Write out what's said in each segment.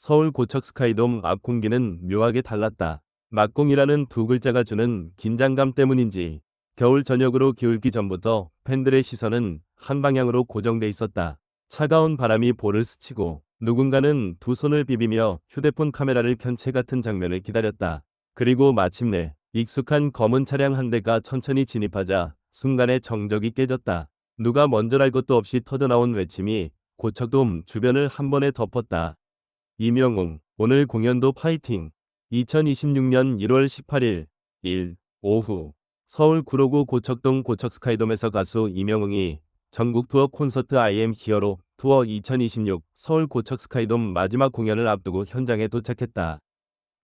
서울 고척 스카이돔 앞 공기는 묘하게 달랐다. 막공이라는 두 글자가 주는 긴장감 때문인지 겨울 저녁으로 기울기 전부터 팬들의 시선은 한 방향으로 고정돼 있었다. 차가운 바람이 볼을 스치고 누군가는 두 손을 비비며 휴대폰 카메라를 켠 채 같은 장면을 기다렸다. 그리고 마침내 익숙한 검은 차량 한 대가 천천히 진입하자 순간에 정적이 깨졌다. 누가 먼저랄 것도 없이 터져나온 외침이 고척돔 주변을 한 번에 덮었다. 이명웅, 오늘 공연도 파이팅! 2026년 1월 18일, 오후 서울 구로구 고척동 고척 스카이돔에서 가수 이명웅이 전국 투어 콘서트 I am 히어로 투어 2026 서울 고척 스카이돔 마지막 공연을 앞두고 현장에 도착했다.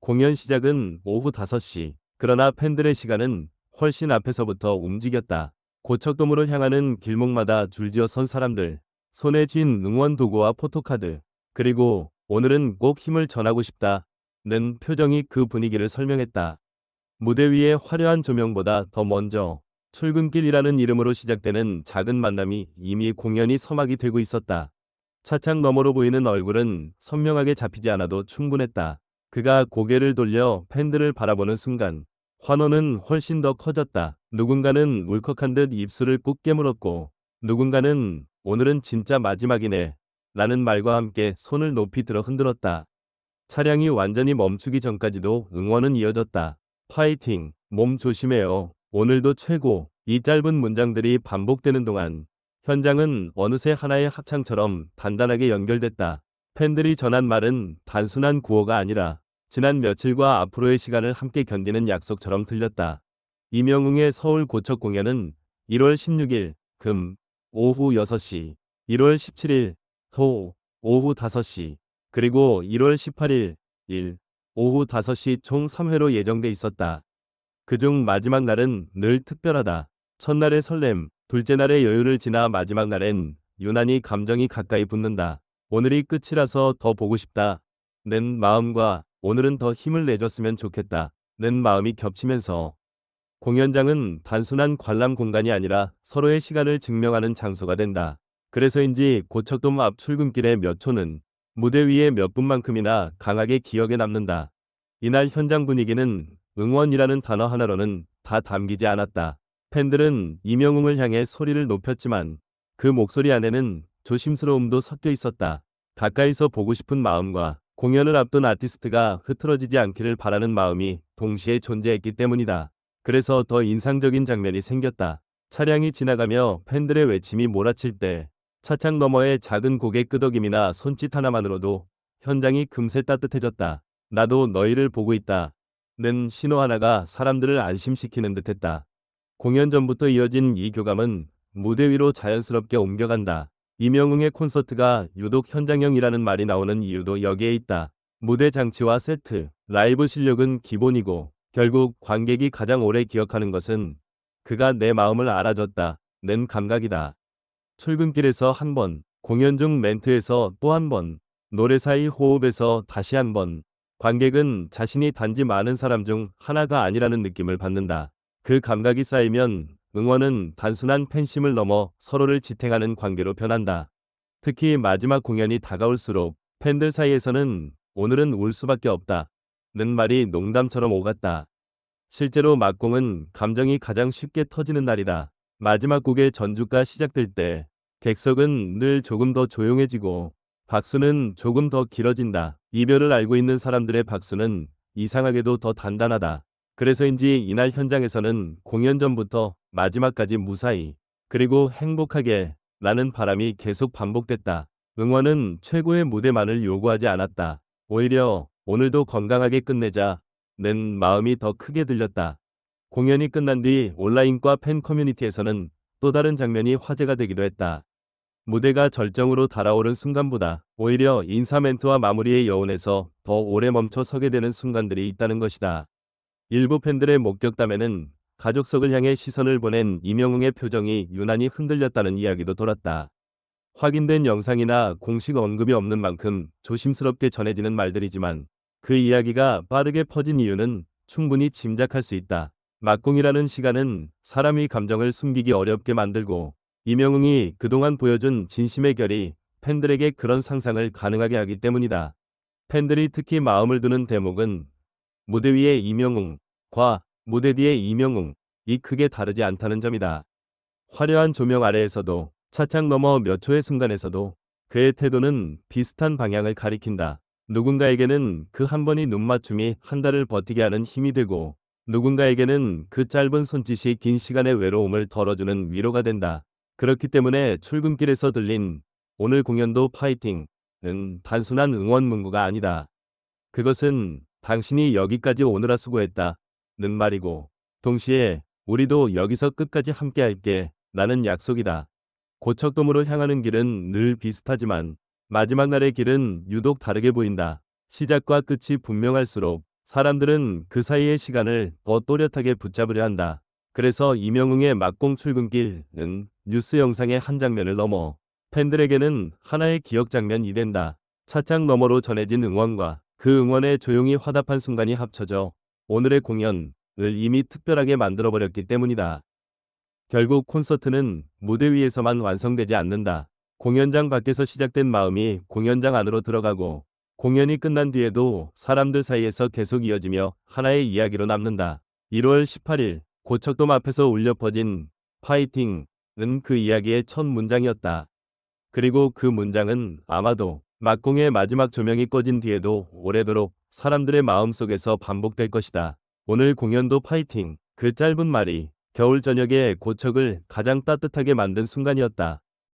공연 시작은 오후 5시. 그러나 팬들의 시간은 훨씬 앞에서부터 움직였다. 고척돔으로 향하는 길목마다 줄지어 선 사람들, 손에 쥔 응원 도구와 포토카드, 그리고 오늘은 꼭 힘을 전하고 싶다는 표정이 그 분위기를 설명했다. 무대 위의 화려한 조명보다 더 먼저 출근길이라는 이름으로 시작되는 작은 만남이 이미 공연이 서막이 되고 있었다. 차창 너머로 보이는 얼굴은 선명하게 잡히지 않아도 충분했다. 그가 고개를 돌려 팬들을 바라보는 순간 환호는 훨씬 더 커졌다. 누군가는 울컥한 듯 입술을 꾹 깨물었고 누군가는 오늘은 진짜 마지막이네 라는 말과 함께 손을 높이 들어 흔들었다. 차량이 완전히 멈추기 전까지도 응원은 이어졌다. 파이팅, 몸 조심해요. 오늘도 최고. 이 짧은 문장들이 반복되는 동안 현장은 어느새 하나의 합창처럼 단단하게 연결됐다. 팬들이 전한 말은 단순한 구호가 아니라 지난 며칠과 앞으로의 시간을 함께 견디는 약속처럼 들렸다. 이명웅의 서울 고척 공연은 1월 16일 금 오후 6시, 1월 17일 토 오후 5시, 그리고 1월 18일 오후 5시 총 3회로 예정돼 있었다. 그중 마지막 날은 늘 특별하다. 첫날의 설렘, 둘째 날의 여유를 지나 마지막 날엔 유난히 감정이 가까이 붙는다. 오늘이 끝이라서 더 보고 싶다. 는 마음과 오늘은 더 힘을 내줬으면 좋겠다. 는 마음이 겹치면서 공연장은 단순한 관람 공간이 아니라 서로의 시간을 증명하는 장소가 된다. 그래서인지 고척돔 앞 출근길의 몇 초는 무대 위의 몇 분만큼이나 강하게 기억에 남는다. 이날 현장 분위기는 응원이라는 단어 하나로는 다 담기지 않았다. 팬들은 이명웅을 향해 소리를 높였지만 그 목소리 안에는 조심스러움도 섞여 있었다. 가까이서 보고 싶은 마음과 공연을 앞둔 아티스트가 흐트러지지 않기를 바라는 마음이 동시에 존재했기 때문이다. 그래서 더 인상적인 장면이 생겼다. 차량이 지나가며 팬들의 외침이 몰아칠 때 차창 너머의 작은 고개 끄덕임이나 손짓 하나만으로도 현장이 금세 따뜻해졌다. 나도 너희를 보고 있다. 는 신호 하나가 사람들을 안심시키는 듯했다. 공연 전부터 이어진 이 교감은 무대 위로 자연스럽게 옮겨간다. 이명웅의 콘서트가 유독 현장형이라는 말이 나오는 이유도 여기에 있다. 무대 장치와 세트, 라이브 실력은 기본이고 결국 관객이 가장 오래 기억하는 것은 그가 내 마음을 알아줬다. 는 감각이다. 출근길에서 한 번, 공연 중 멘트에서 또 한 번, 노래 사이 호흡에서 다시 한 번, 관객은 자신이 단지 많은 사람 중 하나가 아니라는 느낌을 받는다. 그 감각이 쌓이면 응원은 단순한 팬심을 넘어 서로를 지탱하는 관계로 변한다. 특히 마지막 공연이 다가올수록 팬들 사이에서는 오늘은 울 수밖에 없다. 는 말이 농담처럼 오갔다. 실제로 막공은 감정이 가장 쉽게 터지는 날이다. 마지막 곡의 전주가 시작될 때 객석은 늘 조금 더 조용해지고 박수는 조금 더 길어진다. 이별을 알고 있는 사람들의 박수는 이상하게도 더 단단하다. 그래서인지 이날 현장에서는 공연 전부터 마지막까지 무사히 그리고 행복하게 라는 바람이 계속 반복됐다. 응원은 최고의 무대만을 요구하지 않았다. 오히려 오늘도 건강하게 끝내자 는 마음이 더 크게 들렸다. 공연이 끝난 뒤 온라인과 팬 커뮤니티에서는 또 다른 장면이 화제가 되기도 했다. 무대가 절정으로 달아오른 순간보다 오히려 인사 멘트와 마무리의 여운에서 더 오래 멈춰 서게 되는 순간들이 있다는 것이다. 일부 팬들의 목격담에는 가족석을 향해 시선을 보낸 이명웅의 표정이 유난히 흔들렸다는 이야기도 돌았다. 확인된 영상이나 공식 언급이 없는 만큼 조심스럽게 전해지는 말들이지만 그 이야기가 빠르게 퍼진 이유는 충분히 짐작할 수 있다. 막공이라는 시간은 사람의 감정을 숨기기 어렵게 만들고 이명웅이 그동안 보여준 진심의 결이 팬들에게 그런 상상을 가능하게 하기 때문이다. 팬들이 특히 마음을 두는 대목은 무대 위의 이명웅과 무대 뒤의 이명웅이 크게 다르지 않다는 점이다. 화려한 조명 아래에서도 차창 너머 몇 초의 순간에서도 그의 태도는 비슷한 방향을 가리킨다. 누군가에게는 그 한 번의 눈맞춤이 한 달을 버티게 하는 힘이 되고 누군가에게는 그 짧은 손짓이 긴 시간의 외로움을 덜어주는 위로가 된다. 그렇기 때문에 출근길에서 들린 오늘 공연도 파이팅은 단순한 응원 문구가 아니다. 그것은 당신이 여기까지 오느라 수고했다 는 말이고 동시에 우리도 여기서 끝까지 함께할게 라는 약속이다. 고척돔으로 향하는 길은 늘 비슷하지만 마지막 날의 길은 유독 다르게 보인다. 시작과 끝이 분명할수록 사람들은 그 사이의 시간을 더 또렷하게 붙잡으려 한다. 그래서 이명웅의 막공 출근길은 뉴스 영상의 한 장면을 넘어 팬들에게는 하나의 기억 장면이 된다. 차창 너머로 전해진 응원과 그 응원에 조용히 화답한 순간이 합쳐져 오늘의 공연을 이미 특별하게 만들어버렸기 때문이다. 결국 콘서트는 무대 위에서만 완성되지 않는다. 공연장 밖에서 시작된 마음이 공연장 안으로 들어가고 공연이 끝난 뒤에도 사람들 사이에서 계속 이어지며 하나의 이야기로 남는다. 1월 18일 고척돔 앞에서 울려 퍼진 파이팅은 그 이야기의 첫 문장이었다. 그리고 그 문장은 아마도 막공의 마지막 조명이 꺼진 뒤에도 오래도록 사람들의 마음속에서 반복될 것이다. 오늘 공연도 파이팅. 그 짧은 말이 겨울 저녁에 고척을 가장 따뜻하게 만든 순간이었다.